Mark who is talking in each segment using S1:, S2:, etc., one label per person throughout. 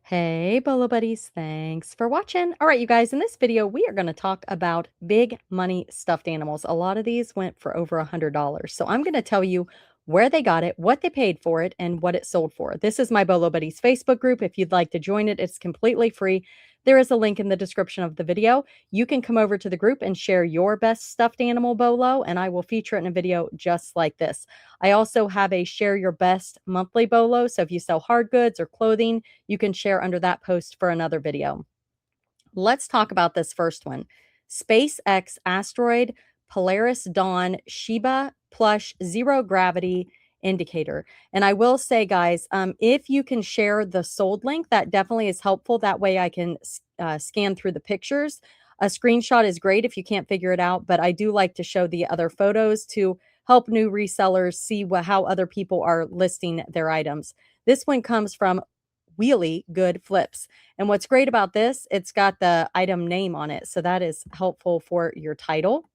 S1: Hey, Bolo buddies, thanks for watching. All right, you guys, in this video, we are going to talk about big money stuffed animals. A lot of these went for over $100. So I'm going to tell you where they got it, what they paid for it, and what it sold for. This is my Bolo Buddies Facebook group. If you'd like to join it, it's completely free. There is a link in the description of the video. You can come over to the group and share your best stuffed animal Bolo, and I will feature it in a video just like this. I also have a share your best monthly Bolo. So if you sell hard goods or clothing, you can share under that post for another video. Let's talk about this first one. SpaceX Asteroid Polaris Dawn Shiba Plush Zero Gravity Indicator. And I will say, guys, if you can share the sold link, that definitely is helpful. That way I can scan through the pictures. A screenshot is great if you can't figure it out, but I do like to show the other photos to help new resellers see how other people are listing their items. This one comes from Wheelie Good Flips. And what's great about this, it's got the item name on it. So that is helpful for your title.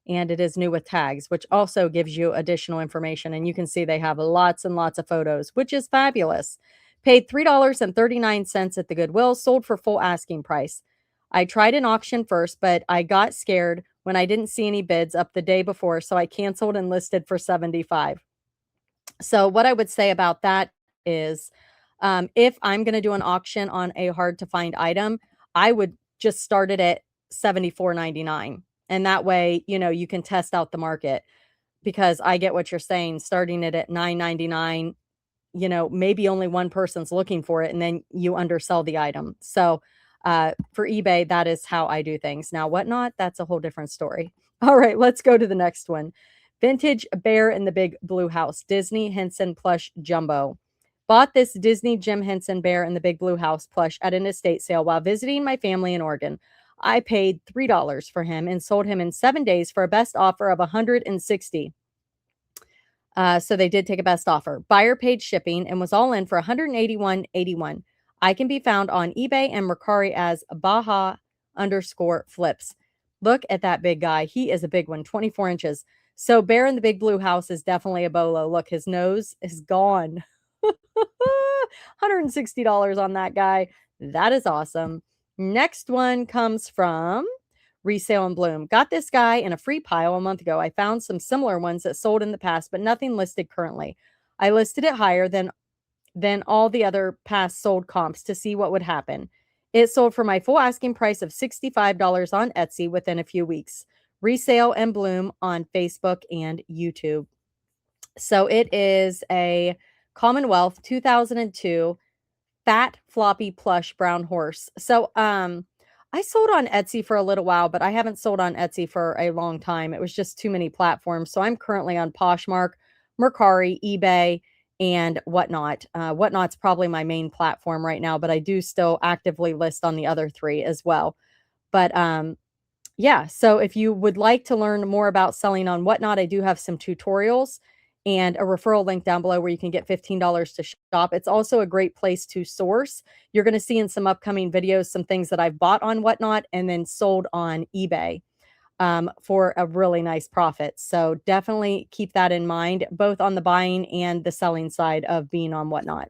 S1: And it is new with tags, which also gives you additional information. And you can see they have lots and lots of photos, which is fabulous. Paid $3.39 at the Goodwill, sold for full asking price. I tried an auction first, but I got scared when I didn't see any bids up the day before. So I canceled and listed for $75. So what I would say about that is if I'm going to do an auction on a hard to find item, I would just start it at $74.99. And that way, you can test out the market, because I get what you're saying. Starting it at $9.99, maybe only one person's looking for it, and then you undersell the item. So for eBay, that is how I do things. Now, Whatnot, that's a whole different story. All right, let's go to the next one. Vintage Bear in the Big Blue House, Disney Henson Plush Jumbo. Bought this Disney Jim Henson Bear in the Big Blue House plush at an estate sale while visiting my family in Oregon. I paid $3 for him and sold him in 7 days for a best offer of $160. So they did take a best offer. Buyer paid shipping and was all in for $181.81. I can be found on eBay and Mercari as Baja_flips. Look at that big guy. He is a big one, 24 inches. So Bear in the Big Blue House is definitely a Bolo. Look, his nose is gone. $160 on that guy. That is awesome. Next one comes from Resale and Bloom. Got this guy in a free pile a month ago. I found some similar ones that sold in the past, but nothing listed currently. I listed it higher than all the other past sold comps to see what would happen. It sold for my full asking price of $65 on Etsy within a few weeks. Resale and Bloom on Facebook and YouTube. So it is a Commonwealth 2002 fat floppy plush brown horse. So I sold on Etsy for a little while, but I haven't sold on Etsy for a long time. It was just too many platforms. So I'm currently on Poshmark, Mercari, eBay, and Whatnot. Whatnot's probably my main platform right now, but I do still actively list on the other three as well. But yeah, so if you would like to learn more about selling on Whatnot, I do have some tutorials and a referral link down below where you can get $15 to shop. It's also a great place to source. You're going to see in some upcoming videos some things that I've bought on Whatnot and then sold on eBay for a really nice profit. So definitely keep that in mind, both on the buying and the selling side of being on Whatnot,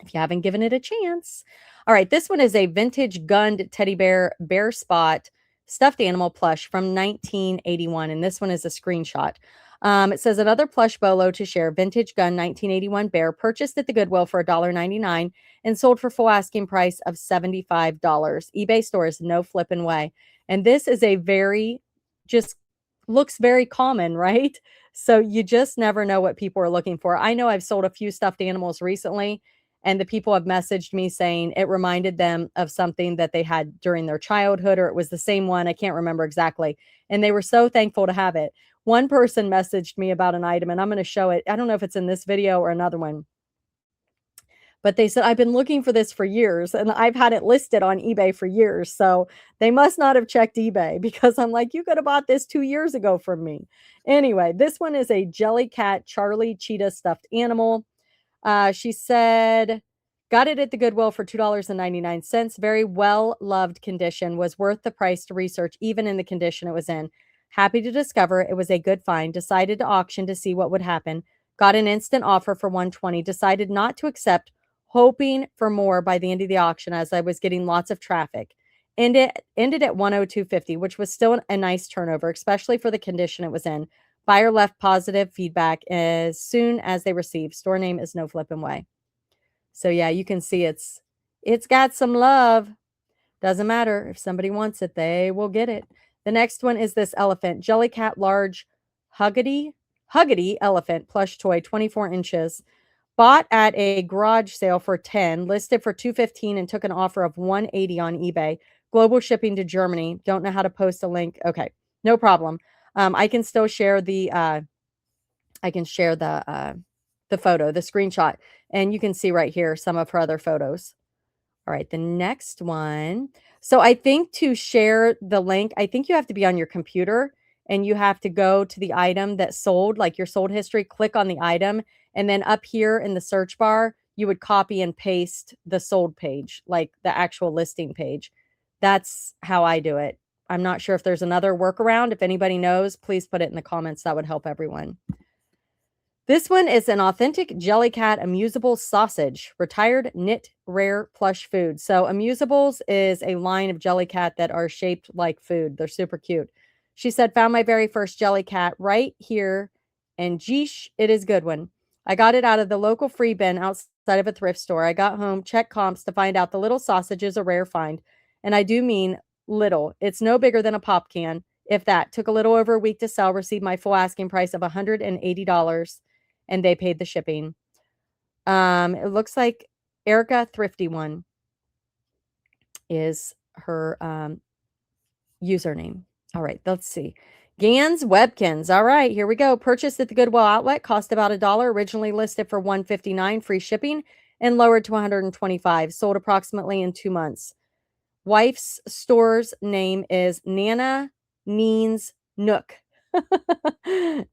S1: if you haven't given it a chance. All right, this one is a vintage gunned teddy bear bear spot stuffed animal plush from 1981, and this one is a screenshot. It says another plush Bolo to share, vintage gun 1981 bear, purchased at the Goodwill for $1.99 and sold for full asking price of $75. eBay stores, no flipping way. And this is a just looks very common, right? So you just never know what people are looking for. I know I've sold a few stuffed animals recently, and the people have messaged me saying it reminded them of something that they had during their childhood, or it was the same one. I can't remember exactly. And they were so thankful to have it. One person messaged me about an item, and I'm going to show it. I don't know if it's in this video or another one, but they said, I've been looking for this for years, and I've had it listed on eBay for years. So they must not have checked eBay, because I'm like, you could have bought this 2 years ago from me. Anyway, this one is a Jellycat Charlie Cheetah stuffed animal. She said, got it at the Goodwill for $2.99. Very well-loved condition. Was worth the price to research, even in the condition it was in. Happy to discover it was a good find. Decided to auction to see what would happen. Got an instant offer for $120. Decided not to accept hoping for more by the end of the auction as I was getting lots of traffic. And it ended at 102.50, which was still a nice turnover, especially for the condition it was in. Buyer left positive feedback as soon as they received. Store name is No Flippin' Way. So yeah, you can see it's got some love. Doesn't matter. If somebody wants it, they will get it. The next one is this elephant. Jellycat large Huggity elephant plush toy, 24 inches. Bought at a garage sale for 10, listed for 215 and took an offer of 180 on eBay. Global shipping to Germany. Don't know how to post a link. Okay, no problem. I can still share the the photo, the screenshot, and you can see right here some of her other photos. All right, the next one. So I think to share the link, I think you have to be on your computer and you have to go to the item that sold, like your sold history, click on the item, and then up here in the search bar, you would copy and paste the sold page, like the actual listing page. That's how I do it. I'm not sure if there's another workaround. If anybody knows, please put it in the comments. That would help everyone. This one is an authentic Jellycat amusable sausage, retired knit rare plush food. So amusables is a line of Jellycat that are shaped like food. They're super cute. She said, found my very first Jellycat right here, and geesh, it is good one. I got it out of the local free bin outside of a thrift store. I got home, checked comps to find out the little sausage is a rare find. And I do mean little. It's no bigger than a pop can. If that. Took a little over a week to sell, received my full asking price of $180. And they paid the shipping. It looks like Erica Thrifty One is her username. All right, let's see. Gans Webkins. All right, here we go. Purchased at the Goodwill outlet, cost about $1, originally listed for $159, free shipping, and lowered to $125. Sold approximately in 2 months. Wife's store's name is Nana Neen's Nook.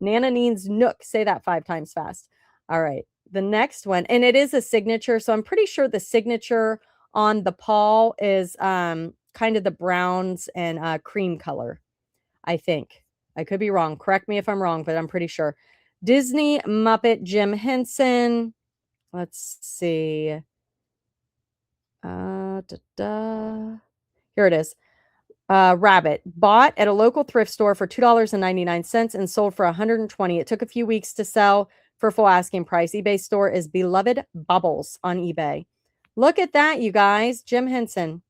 S1: Nana Neen's Nook. Say that 5 times fast. All right. The next one, and it is a signature. So I'm pretty sure the signature on the paw is kind of the browns and cream color, I think. I could be wrong. Correct me if I'm wrong, but I'm pretty sure. Disney Muppet Jim Henson. Let's see. Here it is. Rabbit, bought at a local thrift store for $2.99 and sold for $120. It took a few weeks to sell for full asking price. eBay store is Beloved Bubbles on eBay. Look at that, you guys. Jim Henson.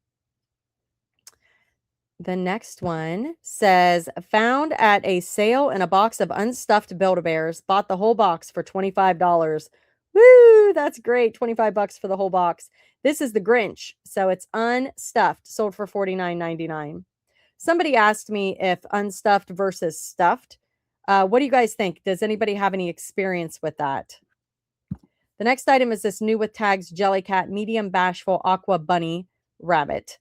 S1: The next one says, found at a sale in a box of unstuffed Build-A-Bears. Bought the whole box for $25. Woo, that's great. $25 for the whole box. This is the Grinch, so it's unstuffed, sold for $49.99. Somebody asked me if unstuffed versus stuffed. What do you guys think? Does anybody have any experience with that? The next item is this new with tags Jellycat medium bashful aqua bunny rabbit.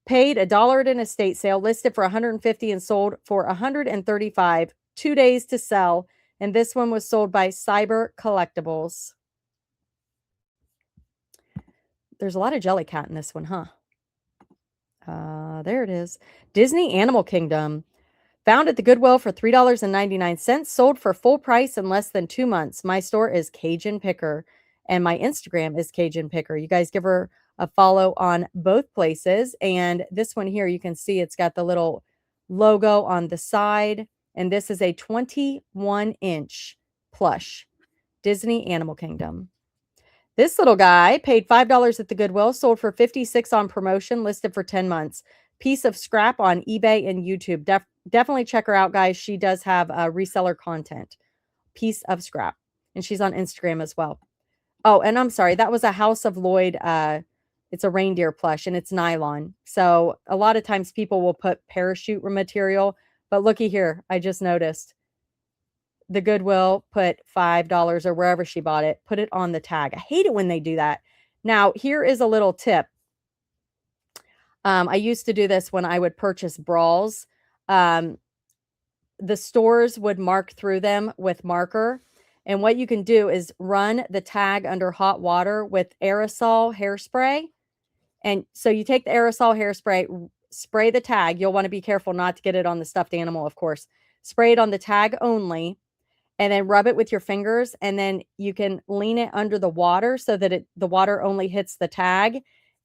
S1: Paid $1 at an estate sale, listed for $150 and sold for $135. 2 days to sell. And this one was sold by Cyber Collectibles. There's a lot of Jellycat in this one, huh? There it is. Disney Animal Kingdom. Found at the Goodwill for $3.99. Sold for full price in less than 2 months. My store is Cajun Picker. And my Instagram is Cajun Picker. You guys give her a follow on both places. And this one here, you can see it's got the little logo on the side. And this is a 21-inch plush. Disney Animal Kingdom. This little guy paid $5 at the Goodwill, sold for $56 on promotion, listed for 10 months. Piece of scrap on eBay and YouTube. Definitely check her out, guys. She does have reseller content. Piece of scrap. And she's on Instagram as well. Oh, and I'm sorry. That was a House of Lloyd. It's a reindeer plush, and it's nylon. So a lot of times people will put parachute material. But looky here. I just noticed. The Goodwill put $5 or wherever she bought it, put it on the tag. I hate it when they do that. Now, here is a little tip. I used to do this when I would purchase brawls. The stores would mark through them with marker. And what you can do is run the tag under hot water with aerosol hairspray. And so you take the aerosol hairspray, spray the tag. You'll want to be careful not to get it on the stuffed animal, of course. Spray it on the tag only. and then rub it with your fingers, and then you can lean it under the water so that the water only hits the tag,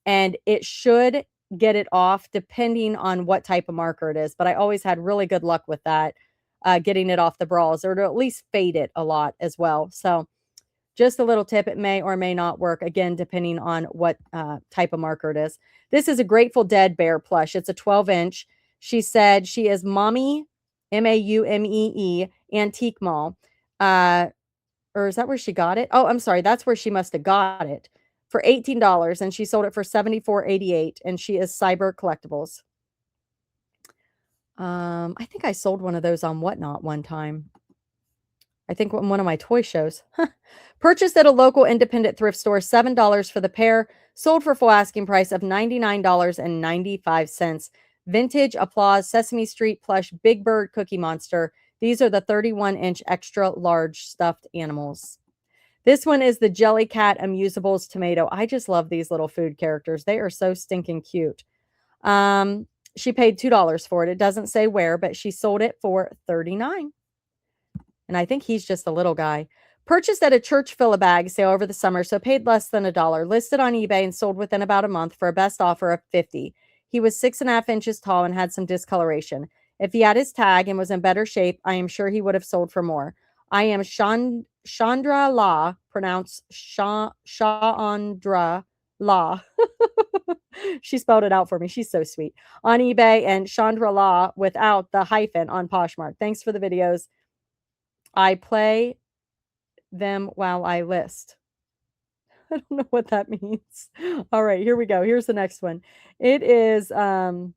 S1: and it should get it off depending on what type of marker it is. But I always had really good luck with that, getting it off the brawls, or to at least fade it a lot as well. So just a little tip, it may or may not work, again, depending on what type of marker it is. This is a Grateful Dead bear plush. It's a 12-inch. She said she is Mommy, Maumee, Antique Mall. Or is that where she got it? Oh, I'm sorry. That's where she must have got it for $18, and she sold it for $74.88, and she is Cyber Collectibles. I think I sold one of those on Whatnot one time. I think on one of my toy shows. Purchased at a local independent thrift store, $7 for the pair, sold for full asking price of $99.95. Vintage Applause Sesame Street Plush Big Bird Cookie Monster. These are the 31-inch extra large stuffed animals. This one is the Jellycat Amusables Tomato. I just love these little food characters. They are so stinking cute. She paid $2 for it. It doesn't say where, but she sold it for $39. And I think he's just a little guy. Purchased at a church fill-a-bag sale over the summer, so paid less than $1. Listed on eBay and sold within about a month for a best offer of $50. He was 6.5 inches tall and had some discoloration. If he had his tag and was in better shape, I am sure he would have sold for more. I am Chandra La, pronounced Chandra La. She spelled it out for me. She's so sweet. On eBay, and Chandra La without the hyphen on Poshmark. Thanks for the videos. I play them while I list. I don't know what that means. All right, here we go. Here's the next one. It is oh,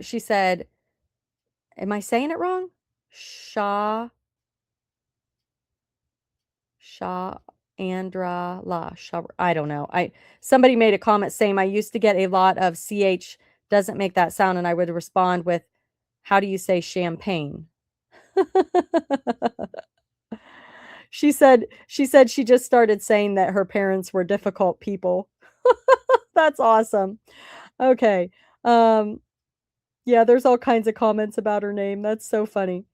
S1: she said, am I saying it wrong? Andra La. I don't know. Somebody made a comment saying I used to get a lot of CH doesn't make that sound, and I would respond with, how do you say champagne? She said she just started saying that her parents were difficult people. That's awesome. Okay. Yeah, there's all kinds of comments about her name. That's so funny.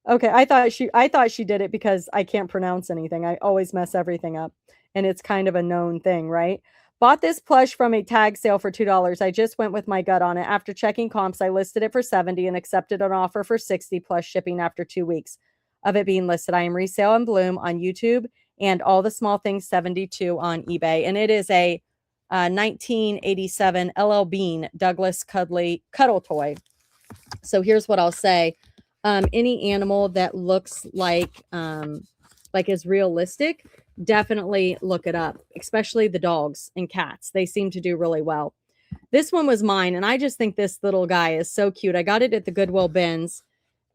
S1: Okay, I thought she did it because I can't pronounce anything. I always mess everything up, and it's kind of a known thing, right? Bought this plush from a tag sale for $2. I just went with my gut on it. After checking comps, I listed it for $70 and accepted an offer for $60 plus shipping after 2 weeks of it being listed. I am Resale and Bloom on YouTube and All the Small Things 72 on eBay, and it is a 1987 LL Bean Douglas Cuddle toy. So here's what I'll say. Any animal that looks like is realistic, definitely look it up, especially the dogs and cats. They seem to do really well. This one was mine, and I just think this little guy is so cute. I got it at the Goodwill bins,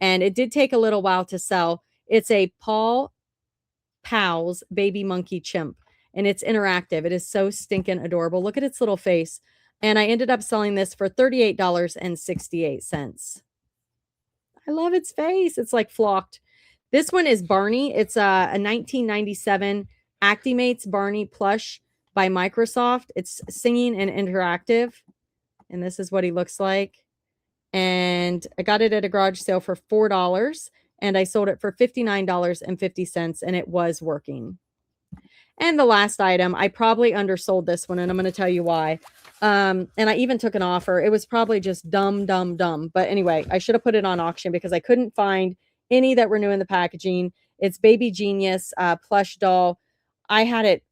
S1: and it did take a little while to sell. It's a Paw Pals baby monkey chimp, and it's interactive. It is so stinking adorable. Look at its little face. And I ended up selling this for $38.68. I love its face. It's like flocked. This one is Barney. It's a 1997 Actimates Barney plush by Microsoft. It's singing and interactive. And this is what he looks like. And I got it at a garage sale for $4. And I sold it for $59.50. And it was working. And the last item, I probably undersold this one, and I'm going to tell you why. And I even took an offer. It was probably just dumb. But anyway, I should have put it on auction because I couldn't find any that were new in the packaging. It's Baby Genius plush doll. I had it.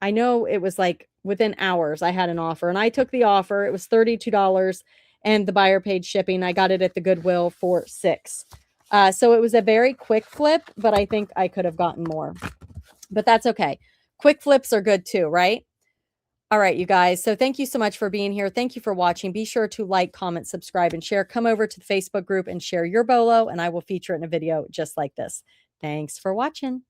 S1: I know it was like within hours I had an offer, and I took the offer. It was $32, and the buyer paid shipping. I got it at the Goodwill for $6. So it was a very quick flip, but I think I could have gotten more. But that's okay. Quick flips are good too, right? All right, you guys. So thank you so much for being here. Thank you for watching. Be sure to like, comment, subscribe, and share. Come over to the Facebook group and share your Bolo, and I will feature it in a video just like this. Thanks for watching.